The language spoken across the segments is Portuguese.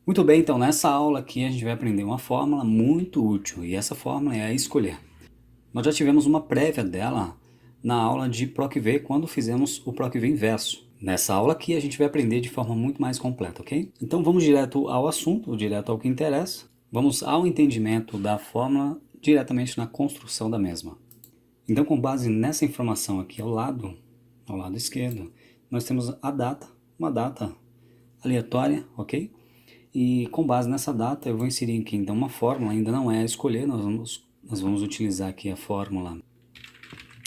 Muito bem, então nessa aula aqui a gente vai aprender uma fórmula muito útil e essa fórmula é a escolher. Nós já tivemos uma prévia dela na aula de PROC-V quando fizemos o PROC-V inverso. Nessa aula aqui a gente vai aprender de forma muito mais completa, ok? Então vamos direto ao assunto, direto ao que interessa. Vamos ao entendimento da fórmula diretamente na construção da mesma. Então com base nessa informação aqui ao lado esquerdo, nós temos a data, uma data aleatória, ok? E com base nessa data eu vou inserir aqui então uma fórmula, ainda não é a escolher, nós vamos utilizar aqui a fórmula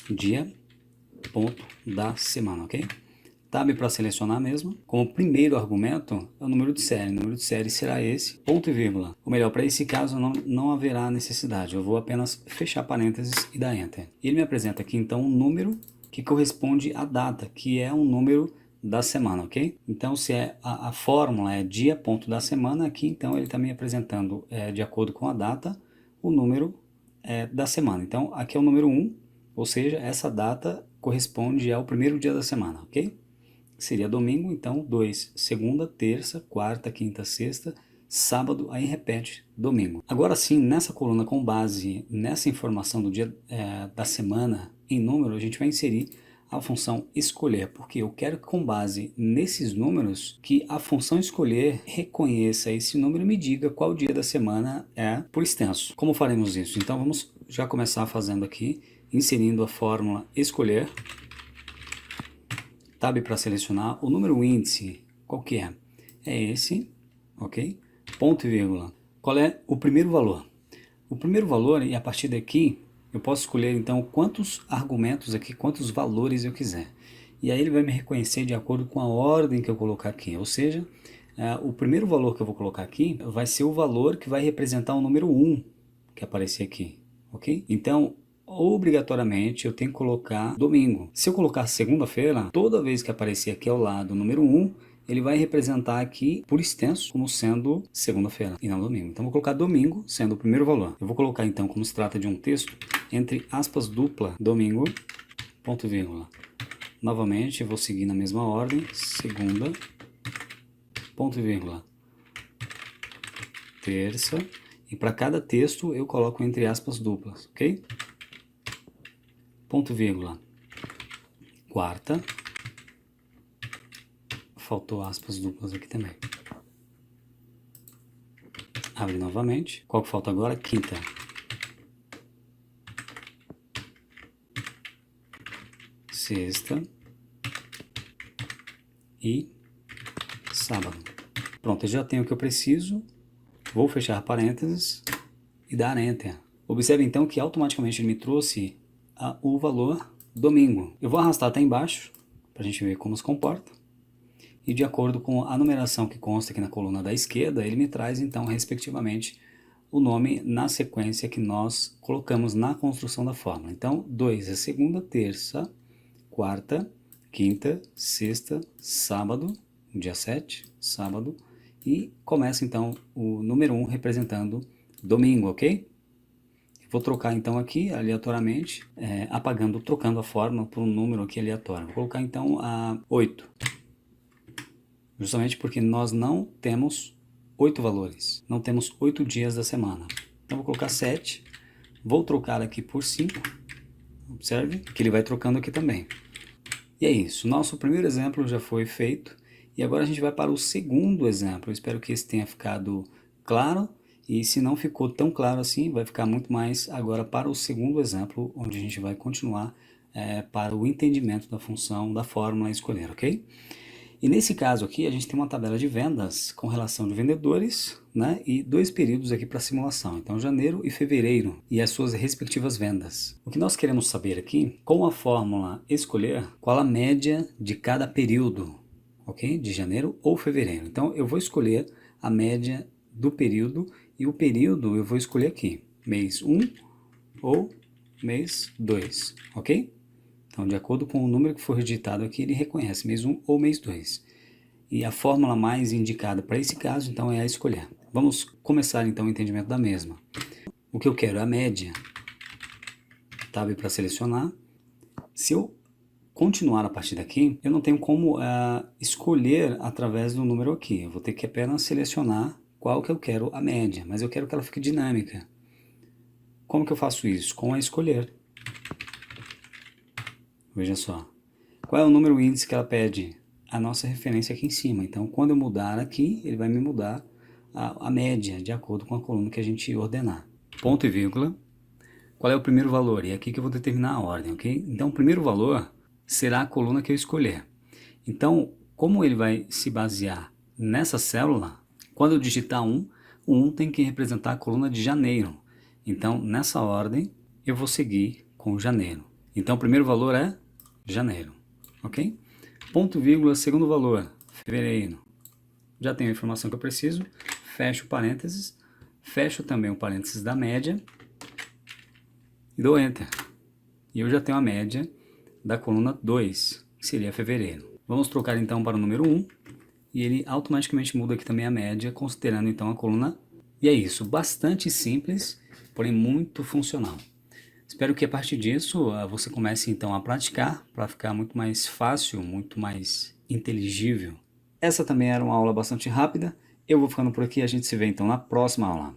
dia, ponto da semana, ok? Tab para selecionar mesmo. Como primeiro argumento é o número de série. O número de série será esse, ponto e vírgula. Ou melhor, para esse caso não haverá necessidade. Eu vou apenas fechar parênteses e dar Enter. E ele me apresenta aqui então um número que corresponde à data, que é um número da semana, ok? Então se a fórmula é dia, ponto da semana, aqui então ele está me apresentando, de acordo com a data, o número da semana. Então aqui é o número 1, ou seja, essa data corresponde ao primeiro dia da semana, ok? Seria domingo, então 2, segunda, terça, quarta, quinta, sexta, sábado, aí repete domingo. Agora sim, nessa coluna com base nessa informação do dia da semana em número, a gente vai inserir a função escolher, porque eu quero que com base nesses números, que a função escolher reconheça esse número e me diga qual dia da semana é por extenso. Como faremos isso? Então vamos já começar fazendo aqui, inserindo a fórmula escolher. Tab para selecionar, o número índice, qual que é? É esse, ok? Ponto e vírgula. Qual é o primeiro valor? O primeiro valor, e a partir daqui, eu posso escolher então quantos argumentos aqui, quantos valores eu quiser. E aí ele vai me reconhecer de acordo com a ordem que eu colocar aqui, ou seja, o primeiro valor que eu vou colocar aqui vai ser o valor que vai representar o número 1 que aparecer aqui, ok? Então, obrigatoriamente eu tenho que colocar domingo. Se eu colocar segunda-feira, toda vez que aparecer aqui ao lado o número 1, ele vai representar aqui por extenso como sendo segunda-feira e não domingo. Então vou colocar domingo sendo o primeiro valor. Eu vou colocar então, como se trata de um texto, entre aspas dupla, domingo, ponto vírgula. Novamente vou seguir na mesma ordem, segunda, ponto vírgula, terça, e para cada texto eu coloco entre aspas duplas, ok? Ponto vírgula, quarta, faltou aspas duplas aqui também. Abre novamente. Qual que falta agora? Quinta. Sexta. E sábado. Pronto, eu já tenho o que eu preciso. Vou fechar parênteses e dar Enter. Observe então que automaticamente ele me trouxe o valor domingo. Eu vou arrastar até embaixo para a gente ver como se comporta. E de acordo com a numeração que consta aqui na coluna da esquerda, ele me traz então respectivamente o nome na sequência que nós colocamos na construção da fórmula. Então 2 é segunda, terça, quarta, quinta, sexta, sábado, dia 7, sábado, e começa então o número 1 representando domingo, ok? Vou trocar então aqui aleatoriamente, trocando a fórmula por um número aqui aleatório. Vou colocar então a 8. Justamente porque nós não temos 8 valores, não temos 8 dias da semana. Então vou colocar 7, vou trocar aqui por 5, observe que ele vai trocando aqui também. E é isso, nosso primeiro exemplo já foi feito, e agora a gente vai para o segundo exemplo. Eu espero que esse tenha ficado claro, e se não ficou tão claro assim, vai ficar muito mais agora para o segundo exemplo, onde a gente vai continuar para o entendimento da função, da fórmula a escolher, ok? E nesse caso aqui, a gente tem uma tabela de vendas com relação de vendedores, né, e 2 períodos aqui para simulação. Então, janeiro e fevereiro e as suas respectivas vendas. O que nós queremos saber aqui, com a fórmula escolher, qual a média de cada período, ok? De janeiro ou fevereiro. Então, eu vou escolher a média do período e o período eu vou escolher aqui, mês 1 ou mês 2, ok? Então, de acordo com o número que for digitado aqui, ele reconhece mês 1 ou mês 2. E a fórmula mais indicada para esse caso, então, é a escolher. Vamos começar, então, o entendimento da mesma. O que eu quero é a média. Tab para selecionar. Se eu continuar a partir daqui, eu não tenho como escolher através do número aqui. Eu vou ter que apenas selecionar qual que eu quero a média, mas eu quero que ela fique dinâmica. Como que eu faço isso? Com a escolher. Veja só. Qual é o número índice que ela pede? A nossa referência aqui em cima. Então, quando eu mudar aqui, ele vai me mudar a média, de acordo com a coluna que a gente ordenar. Ponto e vírgula. Qual é o primeiro valor? E é aqui que eu vou determinar a ordem, ok? Então, o primeiro valor será a coluna que eu escolher. Então, como ele vai se basear nessa célula, quando eu digitar 1, o 1 tem que representar a coluna de janeiro. Então, nessa ordem, eu vou seguir com janeiro. Então, o primeiro valor é janeiro, ok? Ponto vírgula, segundo valor, fevereiro. Já tenho a informação que eu preciso, fecho parênteses, fecho também o parênteses da média e dou Enter. E eu já tenho a média da coluna 2, que seria fevereiro. Vamos trocar então para o número 1, e ele automaticamente muda aqui também a média, considerando então a coluna. E é isso, bastante simples, porém muito funcional. Espero que a partir disso você comece então a praticar, para ficar muito mais fácil, muito mais inteligível. Essa também era uma aula bastante rápida. Eu vou ficando por aqui, a gente se vê então na próxima aula.